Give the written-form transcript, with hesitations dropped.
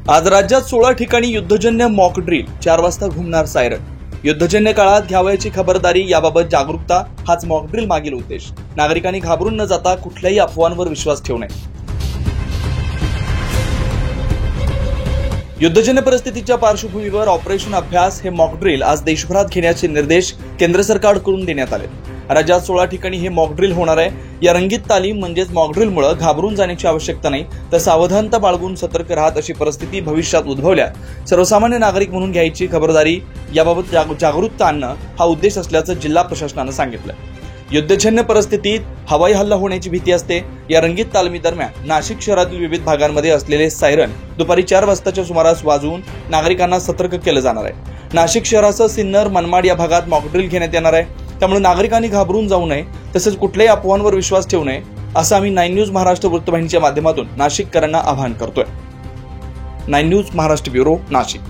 आज राज्यात 16 ठिकाणी युद्धजन्य मॉक ड्रिल, 4 वाजता घुमणार सायरन। युद्धजन्य काळात घ्यावयाची खबरदारी याबाबत जागरूकता हाच मॉक ड्रिल मागील उद्देश। नागरिकांनी घाबरून न जाता कुठल्याही अफवांवर विश्वास ठेवू नये। युद्धजन्य परिस्थितीच्या पार्श्वभूमीवर ऑपरेशन अभ्यास हे मॉक ड्रिल आज देशभरात घेण्याचे निर्देश केंद्र सरकारकडून देण्यात आले। राज्यात 16 ठिकाणी हे मॉक ड्रिल होणार आहे। या रंगीत तालीम म्हणजेच मॉक ड्रिलमुळे घाबरून जाण्याची आवश्यकता नाही, तर सावधानता बाळगून सतर्क राहत अशी परिस्थिती भविष्यात उद्भवल्यास सर्वसामान्य नागरिक म्हणून घ्यायची खबरदारी याबाबत जागरूकता आणणं हा उद्देश असल्याचं जिल्हा प्रशासनानं सांगितलं। युद्धजन्य परिस्थितीत हवाई हल्ला होण्याची भीती असते। या रंगीत तालमी दरम्यान नाशिक शहरातील विविध भागांमध्ये असलेले सायरन दुपारी 4 वाजताच्या सुमारास वाजवून नागरिकांना सतर्क केलं जाणार आहे। नाशिक शहरासह सिन्नर, मनमाड या भागात मॉक ड्रिल घेण्यात येणार आहे। त्यामुळे नागरिकांनी घाबरून जाऊ नये, तसेच कुठल्याही अफवांवर विश्वास ठेवू नये, असं आम्ही 9 न्यूज महाराष्ट्र वृत्तवाहिनीच्या माध्यमातून नाशिककरांना आवाहन करतोय। 9 न्यूज महाराष्ट्र ब्युरो, नाशिक।